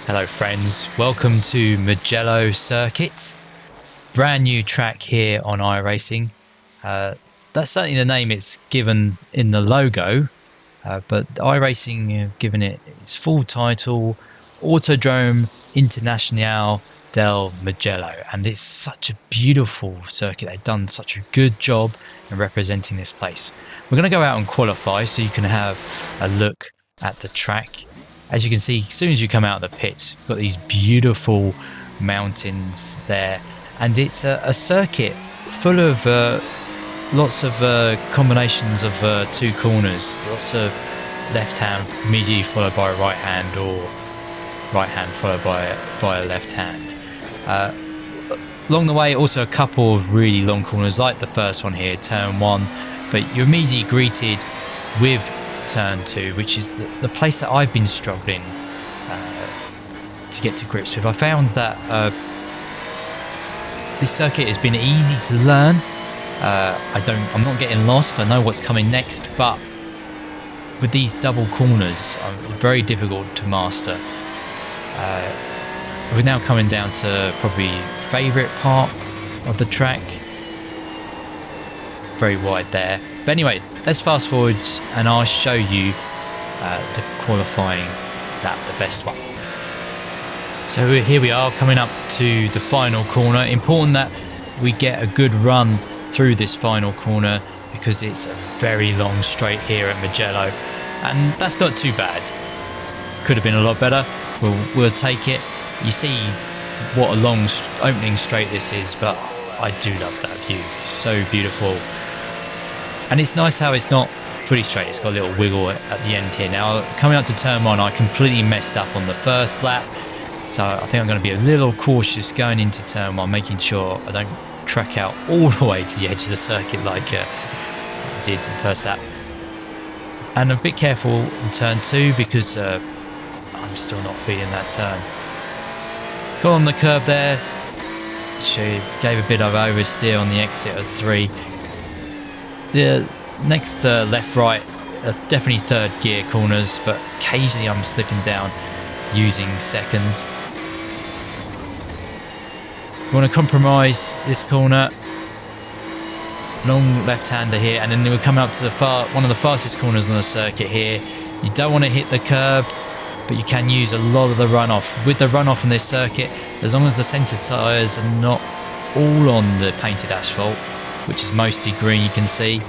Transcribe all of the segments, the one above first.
Hello friends, welcome to Mugello Circuit. Brand new track here on iRacing. That's certainly the name it's given in the logo, but iRacing have given it its full title, Autodrome Internacional del Mugello, and it's such a beautiful circuit. They've done such a good job in representing this place. We're going to go out and qualify so you can have a look at the track. As you can see, as soon as you come out of the pits, you've got these beautiful mountains there, and it's a circuit full of lots of combinations of two corners, lots of left hand immediately followed by a right hand, or right hand followed by a left hand. Along the way, also a couple of really long corners like the first one here, turn 1, but you're immediately greeted with turn 2, which is the place that I've been struggling to get to grips with. I found that this circuit has been easy to learn. I'm not getting lost. I know what's coming next, but with these double corners, very difficult to master. We're now coming down to probably favourite part of the track. Very wide there. But anyway, let's fast forward and I'll show you the qualifying lap, the best one. So here we are coming up to the final corner. Important that we get a good run through this final corner because it's a very long straight here at Mugello, and that's not too bad. Could have been a lot better. We'll take it. You see what a long opening straight this is, but I do love that view. It's so beautiful. And it's nice how it's not fully straight, it's got a little wiggle at the end here. Now, coming up to turn 1, I completely messed up on the first lap, so I think I'm going to be a little cautious going into turn 1, making sure I don't track out all the way to the edge of the circuit like I did in the first lap. And a bit careful in turn 2 because I'm still not feeling that turn. Got on the curb there, she gave a bit of oversteer on the exit of 3. The next left right definitely third gear corners, but occasionally I'm slipping down using second. We want to compromise this corner, long left hander here, and then we're coming up to one of the fastest corners on the circuit here. You don't want to hit the curb, but you can use a lot of the runoff. With the runoff on this circuit, as long as the centre tyres are not all on the painted asphalt, which is mostly green, you can see,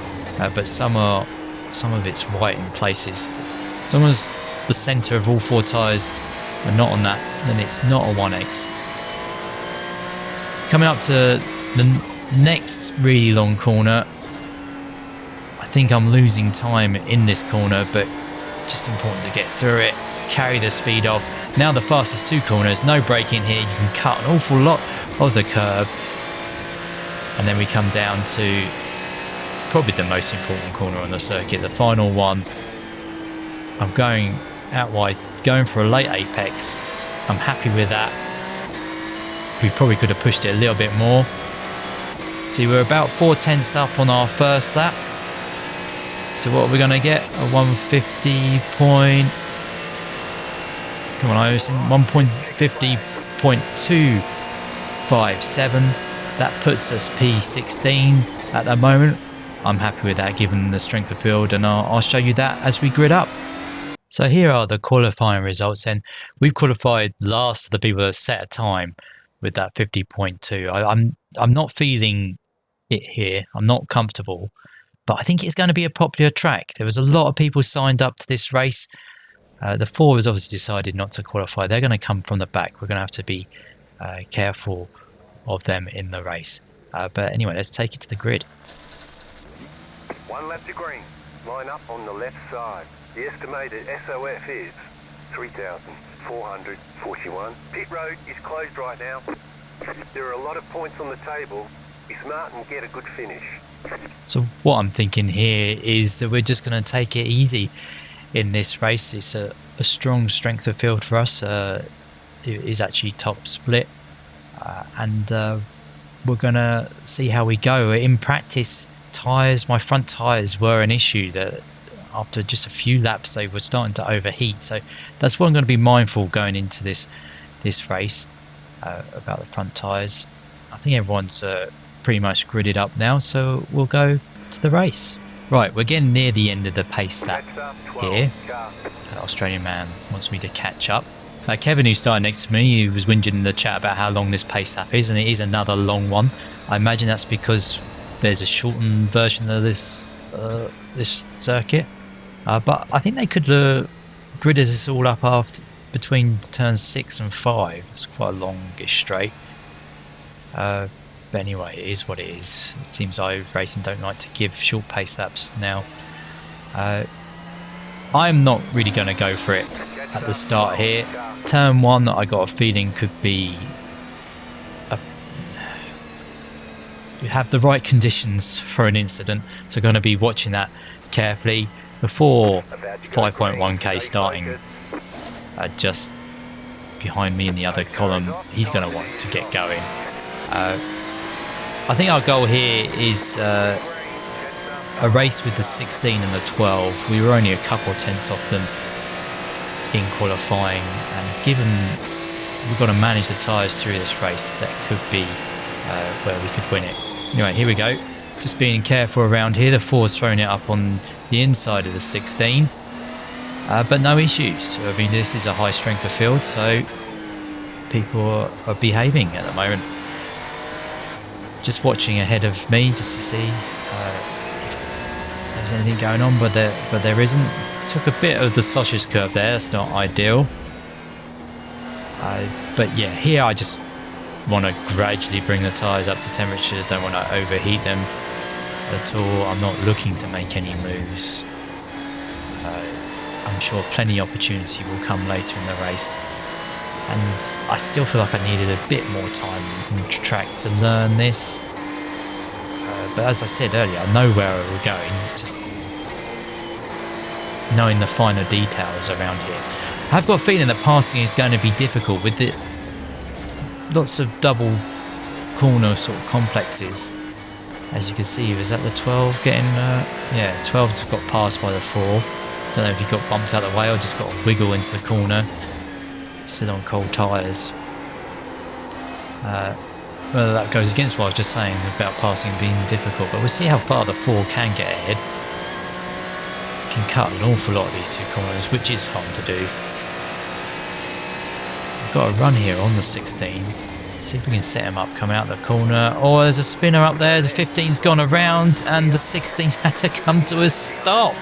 but some of it's white in places. As long as the centre of all 4 tyres are not on that, then it's not a 1X. Coming up to the next really long corner, I think I'm losing time in this corner, but just important to get through it, carry the speed off. Now the fastest 2 corners, no braking here, you can cut an awful lot of the curb. And then we come down to probably the most important corner on the circuit, the final one. I'm going out wide, going for a late apex. I'm happy with that. We probably could have pushed it a little bit more. See, we're about 4/10 up on our first lap. So what are we going to get? A 150 point... Come on, Iverson. 1.50.257. That puts us P16 at the moment. I'm happy with that given the strength of field, and I'll show you that as we grid up. So here are the qualifying results, and we've qualified last of the people that set a time with that 50.2. I'm not feeling it here. I'm not comfortable, but I think it's going to be a popular track. There was a lot of people signed up to this race. The 4 has obviously decided not to qualify. They're going to come from the back. We're going to have to be careful of them in the race. But anyway, let's take it to the grid. 1 lap to green. Line up on the left side. The estimated SOF is 3,441. Pit road is closed right now. There are a lot of points on the table. Be smart and get a good finish. So what I'm thinking here is that we're just going to take it easy in this race. It's a strong strength of field for us. It is actually top split. And we're going to see how we go. In practice, my front tyres were an issue that after just a few laps they were starting to overheat. So that's what I'm going to be mindful going into this race about the front tyres. I think everyone's pretty much gridded up now, so we'll go to the race. Right, we're getting near the end of the pace lap here. The Australian man wants me to catch up. Kevin, who started next to me, he was whinging in the chat about how long this pace lap is, and it is another long one. I imagine that's because there's a shortened version of this circuit. But I think they could grid this all up between turns 6 and 5. It's quite a longish straight. But anyway, it is what it is. It seems iRacing don't like to give short pace laps now. I'm not really going to go for it at the start here. Turn 1, I got a feeling could be you have the right conditions for an incident, so going to be watching that carefully before 5.1k starting just behind me in the other column. He's going to want to get going. I think our goal here is a race with the 16 and the 12. We were only a couple of tenths off them in qualifying, and given we've got to manage the tyres through this race, that could be where we could win it. Anyway, here we go. Just being careful around here. The 4's throwing it up on the inside of the 16, but no issues. I mean, this is a high strength of field, so people are behaving at the moment. Just watching ahead of me just to see if there's anything going on, but there isn't. Took a bit of the sausage curve there. That's not ideal. But yeah, here I just want to gradually bring the tyres up to temperature. Don't want to overheat them at all. I'm not looking to make any moves. I'm sure plenty of opportunity will come later in the race, and I still feel like I needed a bit more time on track to learn this. But as I said earlier, I know where we're going. It's just knowing the finer details around here. I've got a feeling that passing is going to be difficult with it. Lots of double corner sort of complexes. As you can see, was that the 12 getting... yeah, 12 just got passed by the 4. Don't know if he got bumped out of the way or just got a wiggle into the corner. Still on cold tyres. Whether that goes against what I was just saying about passing being difficult, but we'll see how far the 4 can get ahead. Can cut an awful lot of these two corners, which is fun to do. I've got a run here on the 16. See if we can set him up, come out the corner. Oh, there's a spinner up there. The 15's gone around and the 16's had to come to a stop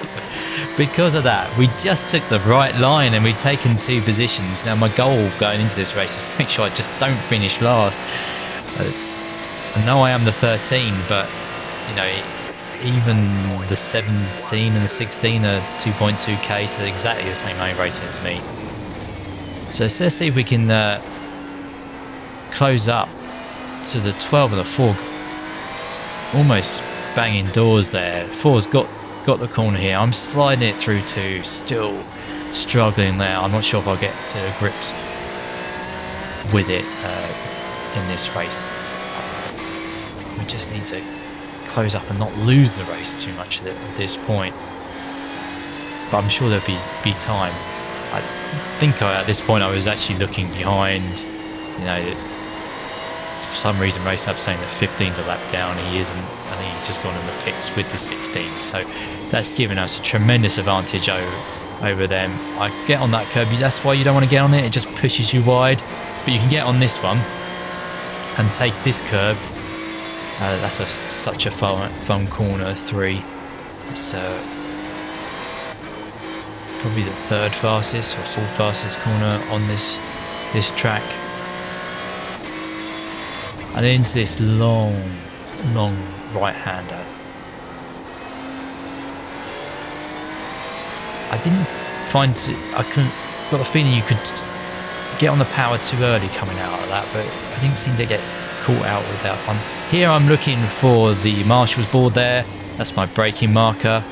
because of that. We just took the right line and we've taken 2 positions. Now my goal going into this race is to make sure I just don't finish last. I know I am the 13, but you know, even the 17 and the 16 are 2.2k, so they're exactly the same A rating as me. So let's see if we can close up to the 12 and the 4. Almost banging doors there. 4's got the corner here. I'm sliding it through 2, still struggling there. I'm not sure if I'll get to grips with it in this race. We just need to close up and not lose the race too much at this point. But I'm sure there'll be time. I think at this point I was actually looking behind. You know, for some reason Race Hub saying that 15's a lap down. He isn't. I think he's just gone in the pits with the 16. So that's given us a tremendous advantage over them. I get on that curb. That's why you don't want to get on it. It just pushes you wide. But you can get on this one and take this curb. That's such a fun corner 3. It's probably the 3rd fastest or 4th fastest corner on this track. And into this long right-hander. Got the feeling you could get on the power too early coming out of that, but I didn't seem to get caught out with that one. Here I'm looking for the marshal's board there. That's my braking marker.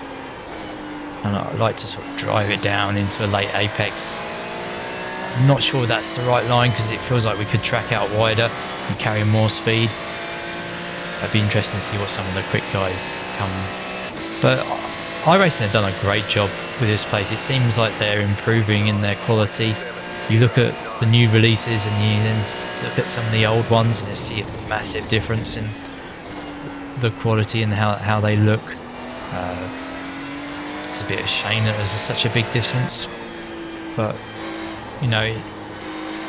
And I like to sort of drive it down into a late apex. I'm not sure that's the right line because it feels like we could track out wider and carry more speed. It'd be interesting to see what some of the quick guys come. But iRacing have done a great job with this place. It seems like they're improving in their quality. You look at the new releases and you then look at some of the old ones and you see a massive difference in the quality and how they look. It's a bit of a shame that there's such a big difference, but you know,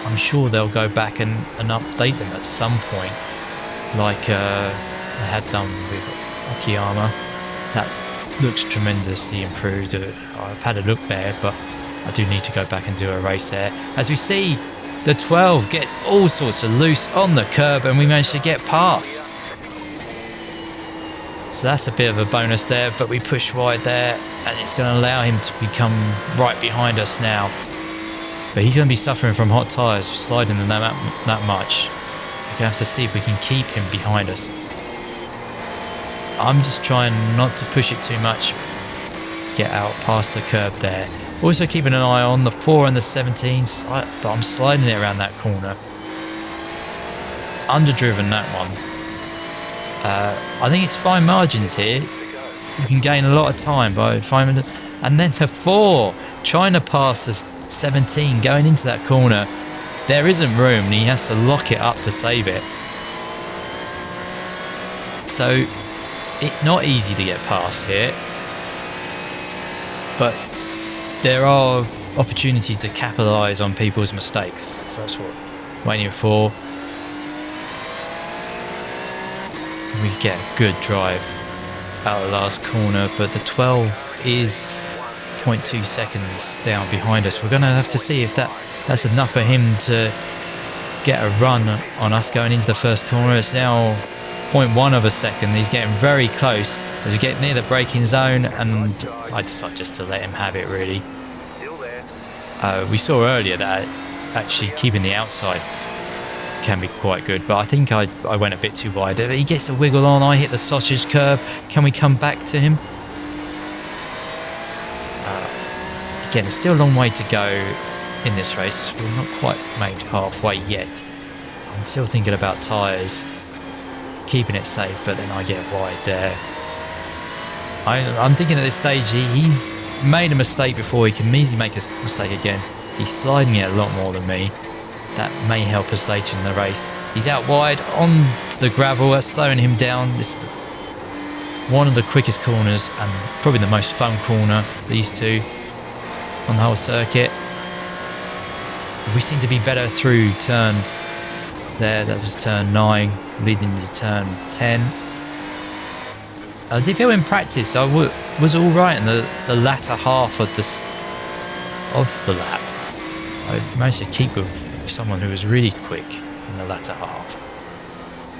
I'm sure they'll go back and update them at some point, like they have done with Okayama. That looks tremendously improved. I've had a look there, but I do need to go back and do a race there. As we see, the 12 gets all sorts of loose on the curb and we managed to get past. So that's a bit of a bonus there, but we push wide there and it's going to allow him to become right behind us now. But he's going to be suffering from hot tyres, sliding them that much. We're going to have to see if we can keep him behind us. I'm just trying not to push it too much. Get out past the curb there. Also keeping an eye on the 4 and the 17, but I'm sliding it around that corner. Underdriven that one. I think it's fine margins here. You can gain a lot of time by finding, and then the 4 trying to pass the 17 going into that corner. There isn't room and he has to lock it up to save it. So it's not easy to get past here, but there are opportunities to capitalise on people's mistakes. So that's what I'm waiting for. We get a good drive out of the last corner, but the 12 is 0.2 seconds down behind us. We're going to have to see if that's enough for him to get a run on us going into the first corner. It's now 0.1 of a second. He's getting very close as we get near the braking zone, and I decide just to let him have it, really. We saw earlier that actually keeping the outside can be quite good, but I think I went a bit too wide. He gets a wiggle on, I hit the sausage curb. Can we come back to him? Again, it's still a long way to go in this race. We're not quite made halfway yet. I'm still thinking about tyres, keeping it safe, but then I get wide there. I'm thinking at this stage he's made a mistake before. He can easily make a mistake again. He's sliding it a lot more than me. That may help us later in the race. He's out wide onto the gravel. That's slowing him down. This is one of the quickest corners and probably the most fun corner, these two, on the whole circuit. We seem to be better through turn there. That was turn 9, leading to turn 10. I did feel in practice I was all right in the latter half of the lap. I managed to keep with someone who was really quick in the latter half.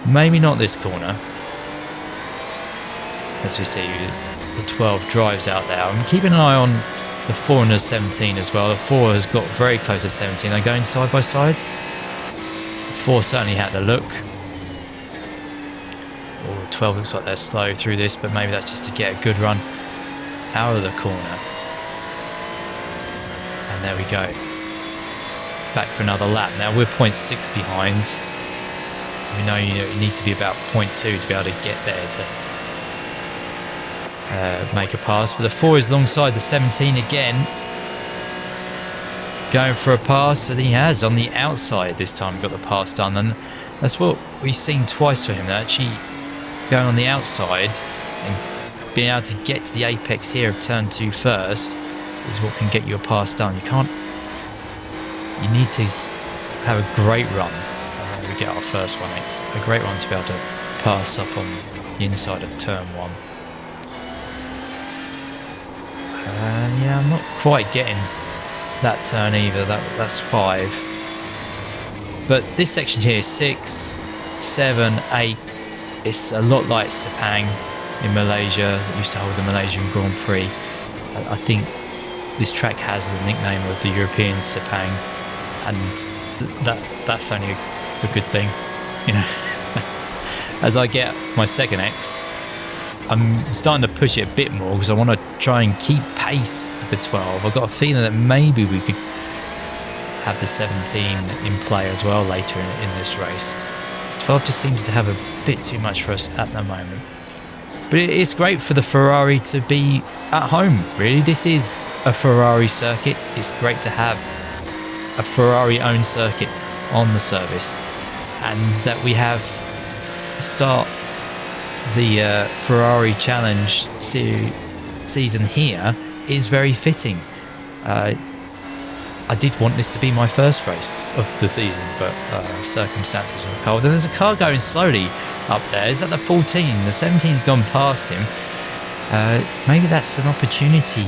Maybe not this corner. As we see, the 12 drives out there. I'm keeping an eye on the 4 and the 17 as well. The 4 has got very close to 17. They're going side by side. The 4 certainly had a look. 12 looks like they're slow through this, but maybe that's just to get a good run out of the corner. And there we go. Back for another lap. Now we're 0.6 behind. We know you need to be about 0.2 to be able to get there to make a pass. But the 4 is alongside the 17 again. Going for a pass, and he has on the outside this time got the pass done. And that's what we've seen twice for him. That actually going on the outside and being able to get to the apex here of turn 2 first is what can get you a pass done. You need to have a great run, and then we get our first one. It's a great run to be able to pass up on the inside of turn 1. Yeah, I'm not quite getting that turn either. That's 5. But this section here is 6, 7, 8. It's a lot like Sepang in Malaysia. It used to hold the Malaysian Grand Prix. I think this track has the nickname of the European Sepang, and that's only a good thing, you know. As I get my second X, I'm starting to push it a bit more because I want to try and keep pace with the 12. I've got a feeling that maybe we could have the 17 in play as well later in this race. 12 just seems to have a bit too much for us at the moment. But it's great for the Ferrari to be at home, really. This is a Ferrari circuit. It's great to have a Ferrari-owned circuit on the service, and that we have start the Ferrari Challenge season here is very fitting. I did want this to be my first race of the season, but circumstances were cold. And there's a car going slowly up there. Is that the 14? The 17's gone past him. Maybe that's an opportunity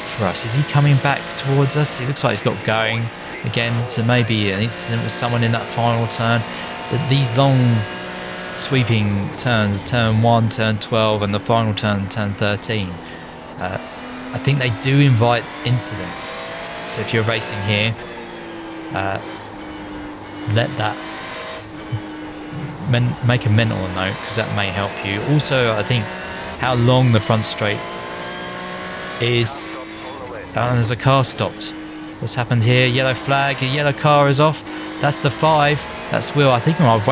for us. Is he coming back towards us? He looks like he's got going again. So maybe an incident with someone in that final turn. These long sweeping turns, turn 1, turn 12, and the final turn, turn 13. I think they do invite incidents. So if you're racing here, let that make a mental note, because that may help you. Also, I think how long the front straight is. There's a car stopped. What's happened here? Yellow flag. A yellow car is off. That's the 5. That's Will. I think I've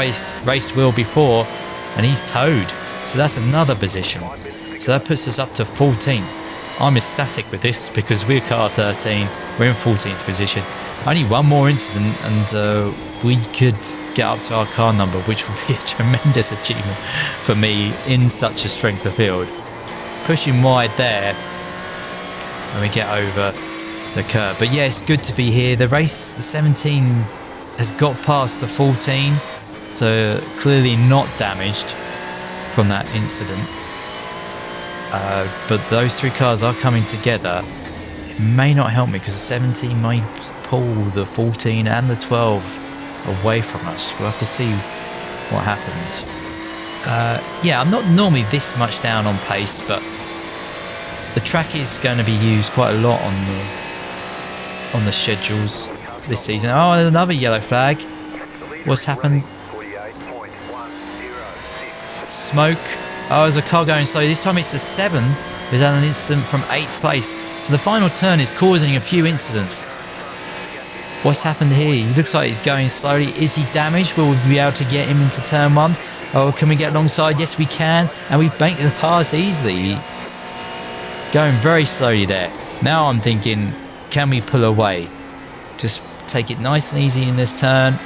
raced Will before, and he's towed. So that's another position. So that puts us up to 14th. I'm ecstatic with this because we're car 13. We're in 14th position. Only one more incident and we could get up to our car number, which would be a tremendous achievement for me in such a strength of field. Pushing wide there when we get over the curb. But yeah, it's good to be here. The race, the 17 has got past the 14, so clearly not damaged from that incident. But those 3 cars are coming together. It may not help me because the 17 may pull the 14 and the 12 away from us. We'll have to see what happens. Yeah, I'm not normally this much down on pace, but the track is going to be used quite a lot on the schedules this season. Oh, another yellow flag. What's happened? Smoke. Oh, there's a car going slow. This time it's the 7 who's had an incident from 8th place. So the final turn is causing a few incidents. What's happened here? He looks like he's going slowly. Is he damaged? Will we be able to get him into turn 1? Oh, can we get alongside? Yes, we can. And we bank the pass easily. Going very slowly there. Now I'm thinking, can we pull away? Just take it nice and easy in this turn.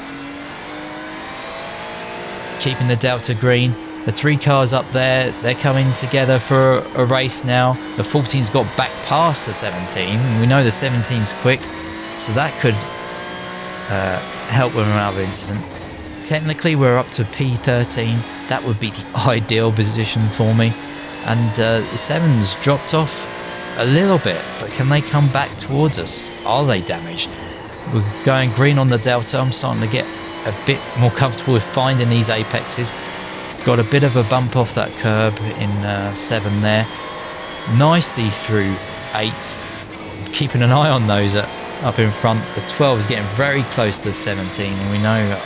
Keeping the Delta green. The 3 cars up there, they're coming together for a race now. The 14's got back past the 17. We know the 17's quick, so that could help with another incident. Technically, we're up to P13. That would be the ideal position for me. And the 7's dropped off a little bit, but can they come back towards us? Are they damaged? We're going green on the Delta. I'm starting to get a bit more comfortable with finding these apexes. Got a bit of a bump off that curb in 7 there. Nicely through 8. Keeping an eye on those up in front. The 12 is getting very close to the 17, and we know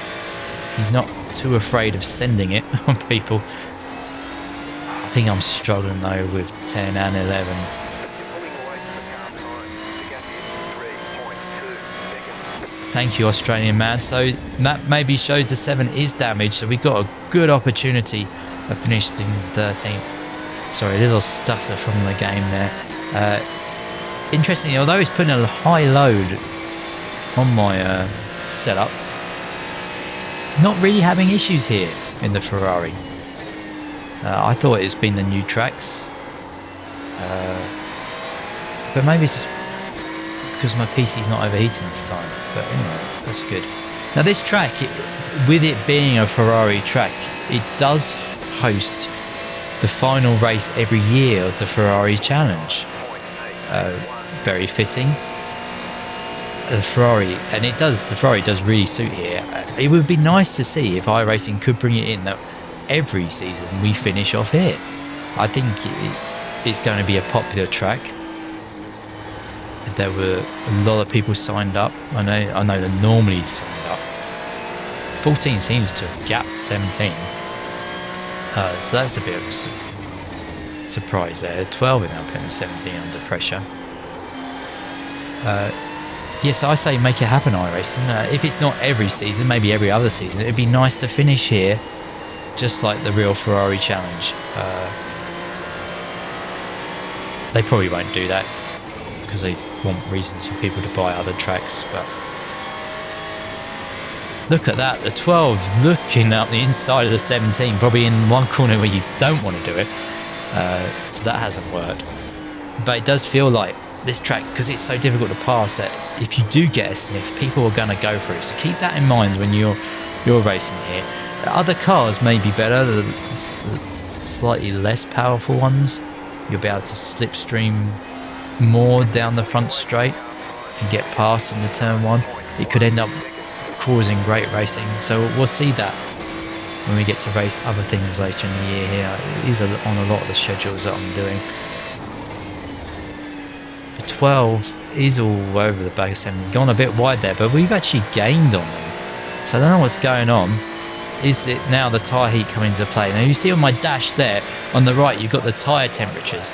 he's not too afraid of sending it on people. I think I'm struggling though with 10 and 11. Thank you, Australian man. So that maybe shows the 7 is damaged, so we've got a good opportunity of finishing 13th. Sorry, a little stutter from the game there. Interestingly, although it's putting a high load on my setup, not really having issues here in the Ferrari. I thought it's been the new tracks, but maybe it's just because my PC's not overheating this time. But anyway, that's good. Now this track, with it being a Ferrari track, it does host the final race every year of the Ferrari Challenge. Very fitting. The Ferrari does really suit here. It would be nice to see if iRacing could bring it in that every season we finish off here. I think it's going to be a popular track. There were a lot of people signed up. I know the normally signed up. 14 seems to have gapped 17. So that's a bit of a surprise there. 12 are now putting 17 under pressure. Yes, I say make it happen, iRacing. If it's not every season, maybe every other season, it'd be nice to finish here, just like the real Ferrari Challenge. They probably won't do that because they want reasons for people to buy other tracks. But look at that, the 12 looking up the inside of the 17, probably in one corner where you don't want to do it. So that hasn't worked. But it does feel like this track, because it's so difficult to pass, that if you do get a sniff, people are going to go for it. So keep that in mind when you're racing here. The other cars may be better, the slightly less powerful ones. You'll be able to slipstream more down the front straight and get past into turn one. It could end up causing great racing, so we'll see that when we get to race other things later in the year here. It is on a lot of the schedules that I'm doing. The 12 is all over the back of 7, gone a bit wide there, but we've actually gained on them. So I don't know what's going on. Is it now the tyre heat coming into play? Now you see on my dash there, on the right, you've got the tyre temperatures.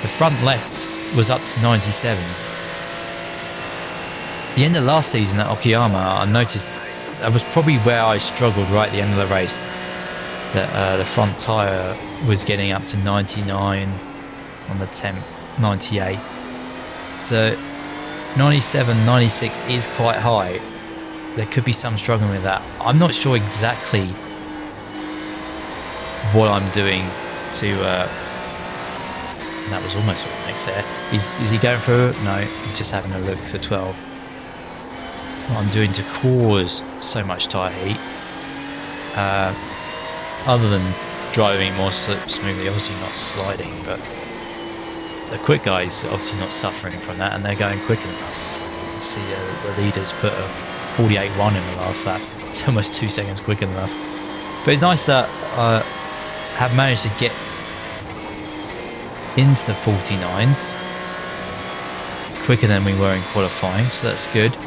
The front left was up to 97. The end of last season at Okayama, I noticed that was probably where I struggled right at the end of the race. That the front tyre was getting up to 99 on the temp, 98. So 97, 96 is quite high. There could be some struggling with that. I'm not sure exactly what I'm doing to... and that was almost what makes there. Is he going through it? No, he's just having a look at the 12. What I'm doing to cause so much tyre heat, other than driving more smoothly, obviously not sliding, but the quick guys are obviously not suffering from that, and they're going quicker than us. You see the leaders put a 48.1 in the last lap. It's almost 2 seconds quicker than us. But it's nice that I have managed to get into the 49s quicker than we were in qualifying, so that's good.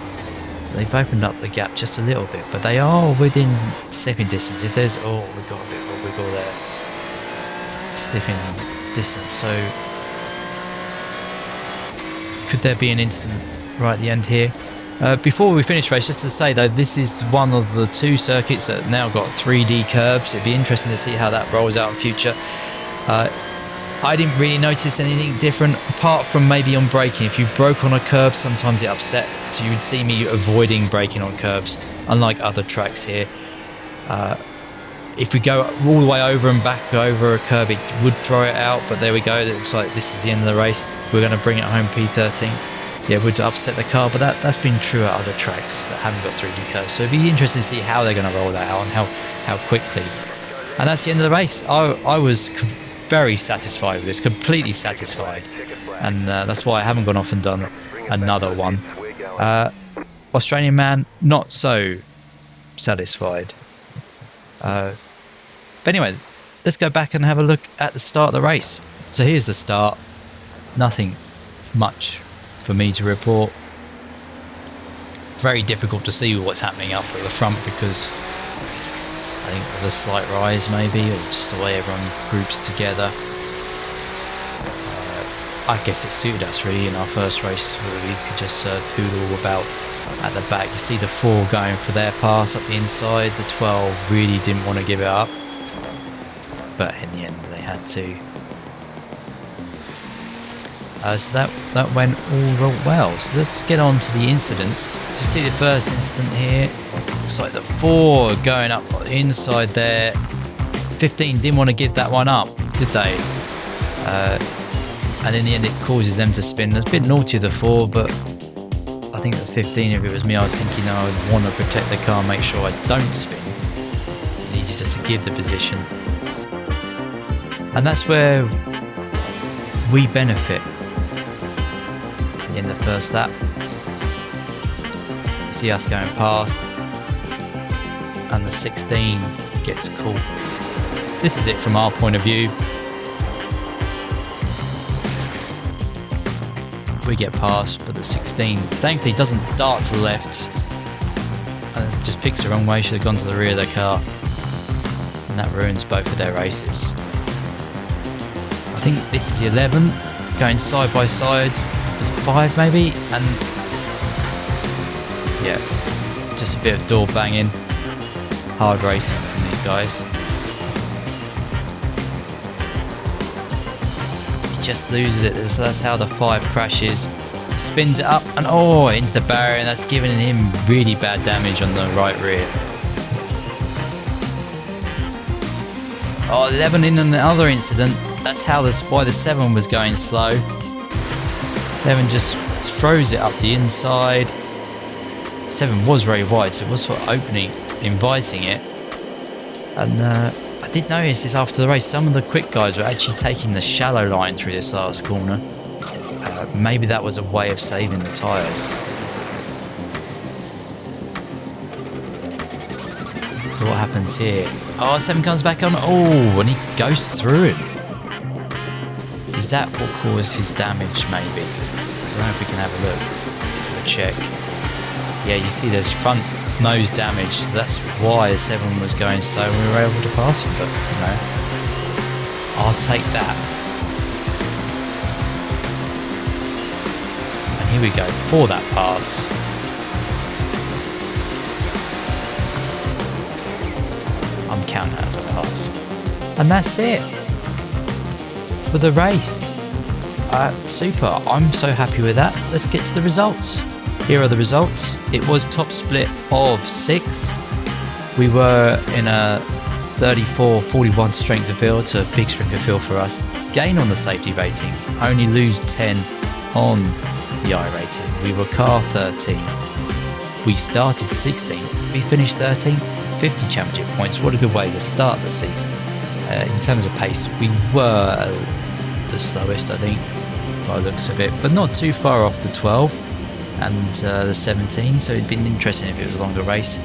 They've opened up the gap just a little bit, but they are within sniffing distance. If there's, oh, we've got a bit of a wiggle there, sniffing distance. So could there be an instant right at the end here? Before we finish race, just to say though, this is one of the 2 circuits that have now got 3D curbs. It'd be interesting to see how that rolls out in future. I didn't really notice anything different apart from maybe on braking. If you broke on a curb, sometimes it upset. So you would see me avoiding braking on curbs, unlike other tracks here. If we go all the way over and back over a curb, it would throw it out, but there we go. It looks like this is the end of the race. We're going to bring it home P13. Yeah, it would upset the car, but that's been true at other tracks that haven't got 3D curves. So it'd be interesting to see how they're going to roll that out and how quickly. And that's the end of the race. I was very satisfied with this, completely satisfied, and that's why I haven't gone off and done another one. Australian man, not so satisfied. But anyway, let's go back and have a look at the start of the race. So here's the start. Nothing much for me to report. Very difficult to see what's happening up at the front because I think of a slight rise maybe, or just the way everyone groups together. I guess it suited us really in our first race where we could just poodle about at the back. You see the 4 going for their pass up the inside. The 12 really didn't want to give it up, but in the end they had to. So that went all well. So let's get on to the incidents. So you see the first incident here. Looks like the 4 going up inside there. 15 didn't want to give that one up, did they? And in the end it causes them to spin. It's a bit naughty of the 4, but I think at 15, if it was me, I was thinking I would want to protect the car, make sure I don't spin. It's easy just to give the position. And that's where we benefit in the first lap. You see us going past, and the 16 gets caught. This is it from our point of view. We get past, but the 16 thankfully doesn't dart to the left and just picks the wrong way. Should have gone to the rear of their car, and that ruins both of their races. I think this is the 11 going side by side, the 5 maybe, and yeah, just a bit of door banging, hard racing from these guys. just loses it. That's how the 5 crashes. Spins it up and oh, into the barrier, and that's giving him really bad damage on the right rear. Oh, 11 in another incident. That's how why the 7 was going slow. 11 just throws it up the inside. 7 was very wide, so it was sort of opening, inviting it. And I did notice this after the race. Some of the quick guys were actually taking the shallow line through this last corner. Maybe that was a way of saving the tyres. So what happens here? Oh, 7 comes back on. Oh, and he goes through him. Is that what caused his damage, maybe? I don't know if we can have a look. Have a check. Yeah, you see there's front nose damage. So that's why the 7 was going slow and we were able to pass him. But, you know, I'll take that. Here we go for that pass. I'm counting that as a pass. And that's it for the race. Super. I'm so happy with that. Let's get to the results. Here are the results. It was top split of 6. We were in a 34-41 strength of field, so a big strength of field for us. Gain on the safety rating. Only lose 10 on the iRacing. We were car 13. We started 16th. We finished 13th. 50 championship points. What a good way to start the season. In terms of pace, we were the slowest, I think, by the looks of it, but not too far off the 12 and the 17. So it'd been interesting if it was a longer race.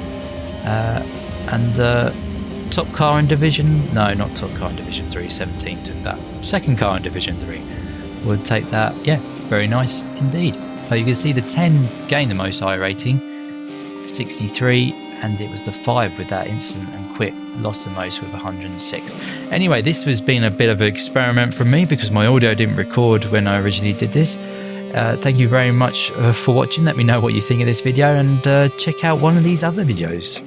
Top car in Division, no, not top car in Division 3. 17 took that. Second car in Division 3 would take that. Yeah. Very nice indeed. You can see the 10 gained the most iRating, 63, and it was the 5 with that incident and quit lost the most with 106. Anyway, this has been a bit of an experiment from me because my audio didn't record when I originally did this. Thank you very much for watching. Let me know what you think of this video and check out one of these other videos.